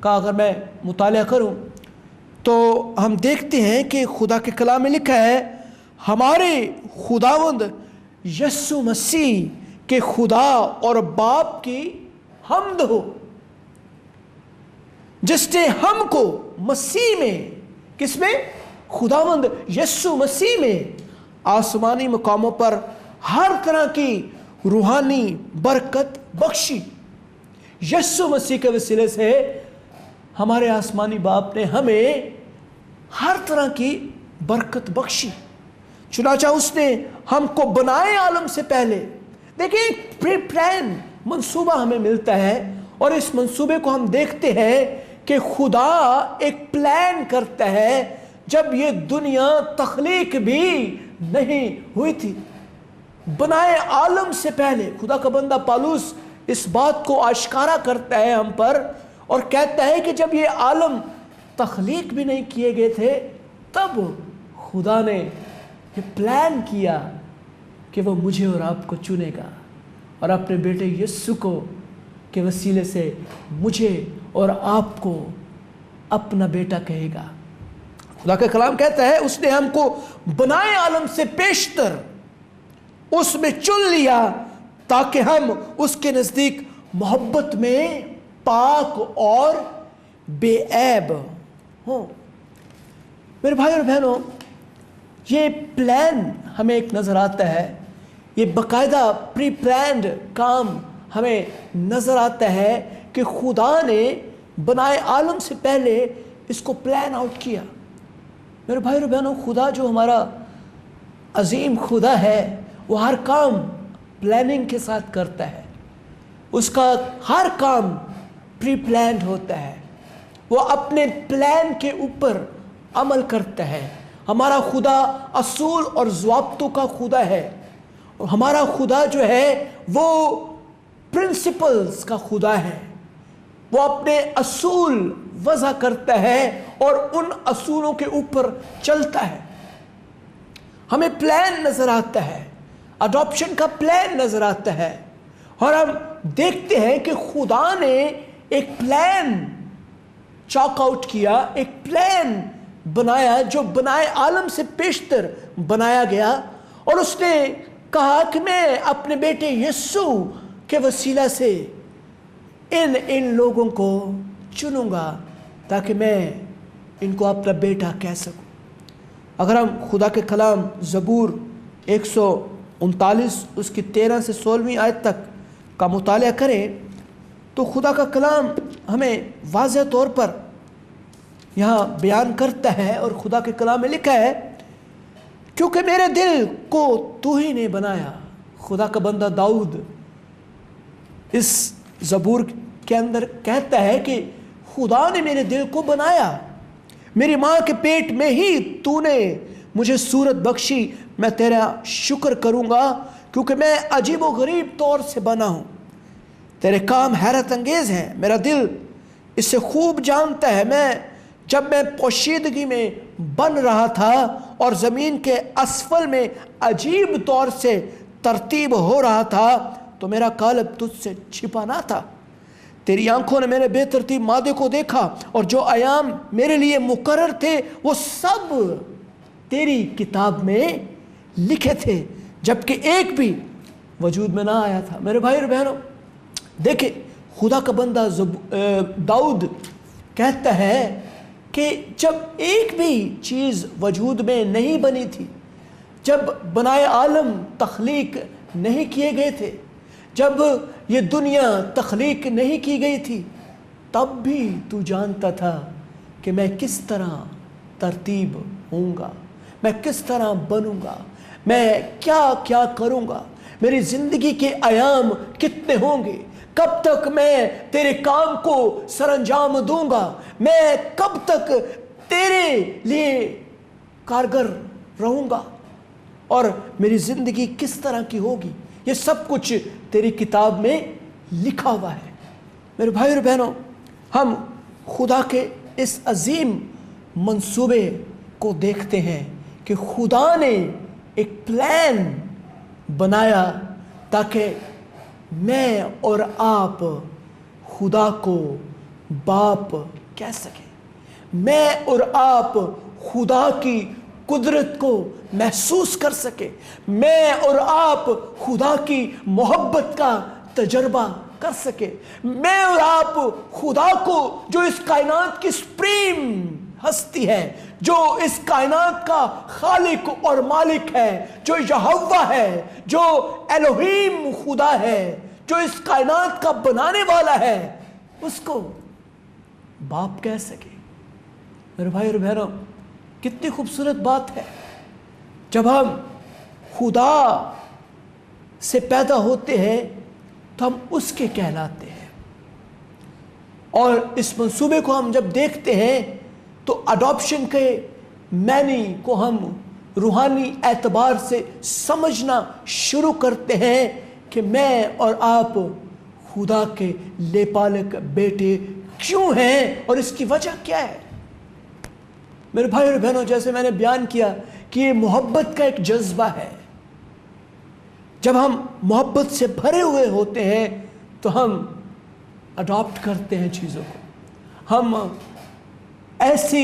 کا اگر میں مطالعہ کروں تو ہم دیکھتے ہیں کہ خدا کے کلام میں لکھا ہے ہمارے خداوند یسوع مسیح کے خدا اور باپ کی حمد ہو جس نے ہم کو مسیح میں، کس میں؟ خداوند یسوع مسیح میں آسمانی مقاموں پر ہر طرح کی روحانی برکت بخشی۔ یسوع مسیح کے وسیلے سے ہمارے آسمانی باپ نے ہمیں ہر طرح کی برکت بخشی۔ چنانچہ اس نے ہم کو بنائے عالم سے پہلے، دیکھیں ایک پری پلان منصوبہ ہمیں ملتا ہے، اور اس منصوبے کو ہم دیکھتے ہیں کہ خدا ایک پلان کرتا ہے جب یہ دنیا تخلیق بھی نہیں ہوئی تھی، بنائے عالم سے پہلے۔ خدا کا بندہ پالوس اس بات کو آشکارا کرتا ہے ہم پر اور کہتا ہے کہ جب یہ عالم تخلیق بھی نہیں کیے گئے تھے تب خدا نے یہ پلان کیا کہ وہ مجھے اور آپ کو چنے گا اور اپنے بیٹے یسوع کو کے وسیلے سے مجھے اور آپ کو اپنا بیٹا کہے گا۔ خدا کا کلام کہتا ہے اس نے ہم کو بنائے عالم سے پیشتر اس میں چن لیا تاکہ ہم اس کے نزدیک محبت میں پاک اور بے عیب ہوں۔ میرے بھائی اور بہنوں، یہ پلان ہمیں ایک نظر آتا ہے، یہ باقاعدہ پری پلانڈ کام ہمیں نظر آتا ہے کہ خدا نے بنائے عالم سے پہلے اس کو پلان آؤٹ کیا۔ میرے بھائی اور بہنوں، خدا جو ہمارا عظیم خدا ہے وہ ہر کام پلاننگ کے ساتھ کرتا ہے، اس کا ہر کام پری پلانڈ ہوتا ہے، وہ اپنے پلان کے اوپر عمل کرتا ہے۔ ہمارا خدا اصول اور ضابطوں کا خدا ہے، اور ہمارا خدا جو ہے وہ پرنسپلز کا خدا ہے، وہ اپنے اصول وضع کرتا ہے اور ان اصولوں کے اوپر چلتا ہے۔ ہمیں پلان نظر آتا ہے، اڈاپشن کا پلان نظر آتا ہے، اور ہم دیکھتے ہیں کہ خدا نے ایک پلان چاک آؤٹ کیا، ایک پلان بنایا جو بنائے عالم سے پیشتر بنایا گیا، اور اس نے کہا کہ میں اپنے بیٹے یسوع کے وسیلہ سے ان لوگوں کو چنوں گا تاکہ میں ان کو اپنا بیٹا کہہ سکوں۔ اگر ہم خدا کے کلام زبور 139 اس کی 13 سے 16 آیت تک کا مطالعہ کریں تو خدا کا کلام ہمیں واضح طور پر یہاں بیان کرتا ہے، اور خدا کے کلام میں لکھا ہے کیونکہ میرے دل کو تو ہی نے بنایا۔ خدا کا بندہ داؤد اس زبور کے اندر کہتا ہے کہ خدا نے میرے دل کو بنایا، میری ماں کے پیٹ میں ہی تو نے مجھے صورت بخشی، میں تیرا شکر کروں گا کیونکہ میں عجیب و غریب طور سے بنا ہوں، تیرے کام حیرت انگیز ہیں، میرا دل اسے خوب جانتا ہے۔ جب میں پوشیدگی میں بن رہا تھا اور زمین کے اسفل میں عجیب طور سے ترتیب ہو رہا تھا تو میرا قالب تجھ سے چھپا نہ تھا۔ تیری آنکھوں نے میرے بے ترتیب مادے کو دیکھا، اور جو ایام میرے لیے مقرر تھے وہ سب تیری کتاب میں لکھے تھے جبکہ ایک بھی وجود میں نہ آیا تھا۔ میرے بھائی اور بہنوں، دیکھیں خدا کا بندہ داؤد کہتا ہے کہ جب ایک بھی چیز وجود میں نہیں بنی تھی، جب بنائے عالم تخلیق نہیں کیے گئے تھے، جب یہ دنیا تخلیق نہیں کی گئی تھی، تب بھی تو جانتا تھا کہ میں کس طرح ترتیب ہوں گا، میں کس طرح بنوں گا، میں کیا کیا کروں گا، میری زندگی کے ایام کتنے ہوں گے، کب تک میں تیرے کام کو سر انجام دوں گا، میں کب تک تیرے لیے کارگر رہوں گا، اور میری زندگی کس طرح کی ہوگی، یہ سب کچھ تیری کتاب میں لکھا ہوا ہے۔ میرے بھائی اور بہنوں، ہم خدا کے اس عظیم منصوبے کو دیکھتے ہیں کہ خدا نے ایک پلان بنایا تاکہ میں اور آپ خدا کو باپ کہہ سکیں۔ میں اور آپ خدا کی قدرت کو محسوس کر سکے، میں اور آپ خدا کی محبت کا تجربہ کر سکے، میں اور آپ خدا کو جو اس کائنات کی سپریم ہستی ہے، جو اس کائنات کا خالق اور مالک ہے، جو یہوہ ہے، جو الوہیم خدا ہے، جو اس کائنات کا بنانے والا ہے، اس کو باپ کہہ سکے۔ میرے بھائی اور بہنوں، کتنی خوبصورت بات ہے جب ہم خدا سے پیدا ہوتے ہیں تو ہم اس کے کہلاتے ہیں، اور اس منصوبے کو ہم جب دیکھتے ہیں تو اڈاپشن کے معنی کو ہم روحانی اعتبار سے سمجھنا شروع کرتے ہیں کہ میں اور آپ خدا کے لیپالک بیٹے کیوں ہیں اور اس کی وجہ کیا ہے۔ میرے بھائی اور بہنوں، جیسے میں نے بیان کیا کہ یہ محبت کا ایک جذبہ ہے۔ جب ہم محبت سے بھرے ہوئے ہوتے ہیں تو ہم اڈاپٹ کرتے ہیں چیزوں کو، ہم ایسے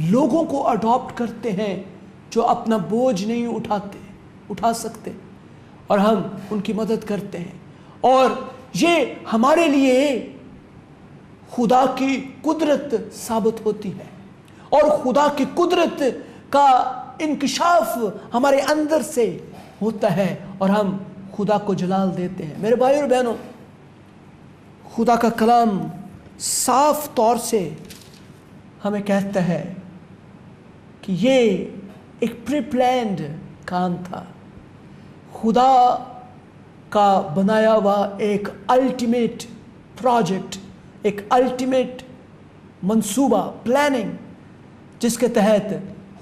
لوگوں کو اڈاپٹ کرتے ہیں جو اپنا بوجھ نہیں اٹھا سکتے، اور ہم ان کی مدد کرتے ہیں، اور یہ ہمارے لیے خدا کی قدرت ثابت ہوتی ہے، اور خدا کی قدرت کا انکشاف ہمارے اندر سے ہوتا ہے اور ہم خدا کو جلال دیتے ہیں۔ میرے بھائی اور بہنوں، خدا کا کلام صاف طور سے ہمیں کہتا ہے کہ یہ ایک پری پلانڈ کام تھا، خدا کا بنایا ہوا ایک الٹیمیٹ پروجیکٹ، ایک الٹیمیٹ منصوبہ، پلاننگ، جس کے تحت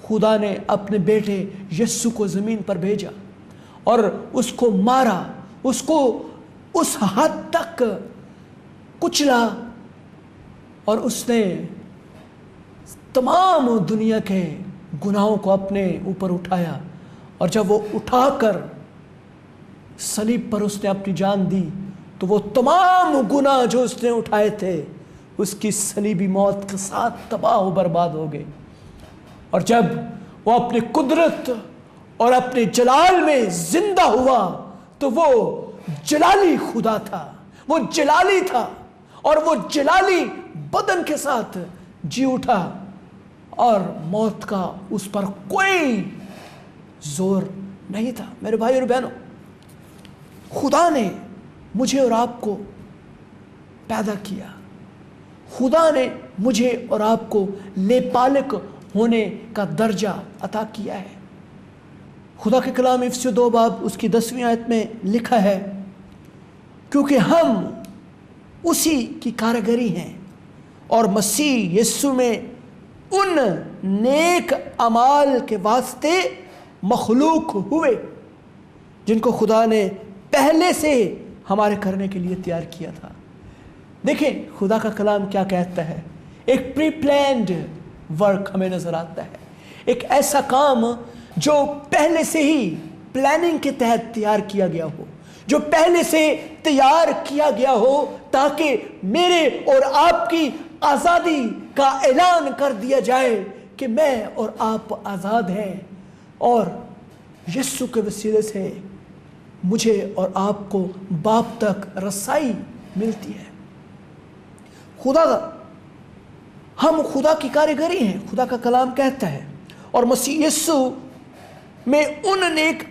خدا نے اپنے بیٹے یسوع کو زمین پر بھیجا اور اس کو مارا، اس کو اس حد تک کچلا، اور اس نے تمام دنیا کے گناہوں کو اپنے اوپر اٹھایا، اور جب وہ اٹھا کر صلیب پر اس نے اپنی جان دی تو وہ تمام گناہ جو اس نے اٹھائے تھے اس کی صلیبی موت کے ساتھ تباہ و برباد ہو گئے۔ اور جب وہ اپنی قدرت اور اپنے جلال میں زندہ ہوا تو وہ جلالی خدا تھا، وہ جلالی تھا، اور وہ جلالی بدن کے ساتھ جی اٹھا، اور موت کا اس پر کوئی زور نہیں تھا۔ میرے بھائی اور بہنوں، خدا نے مجھے اور آپ کو پیدا کیا، خدا نے مجھے اور آپ کو لیپالک ہونے کا درجہ عطا کیا ہے۔ خدا کے کلام افسیوں 2 باب اس کی 10ویں آیت میں لکھا ہے، کیونکہ ہم اسی کی کارگری ہیں اور مسیح یسوع میں ان نیک اعمال کے واسطے مخلوق ہوئے جن کو خدا نے پہلے سے ہمارے کرنے کے لیے تیار کیا تھا۔ دیکھیں خدا کا کلام کیا کہتا ہے، ایک پری پلانڈ ورک ہمیں نظر آتا ہے، ایک ایسا کام جو پہلے سے ہی پلاننگ کے تحت تیار کیا گیا ہو، جو پہلے سے تیار کیا گیا ہو تاکہ میرے اور آپ کی آزادی کا اعلان کر دیا جائے کہ میں اور آپ آزاد ہیں، اور یسوع کے وسیلے سے مجھے اور آپ کو باپ تک رسائی ملتی ہے۔ ہم خدا کی کاریگری ہیں، خدا کا کلام کہتا ہے، اور مسیح یسوع میں ان نیک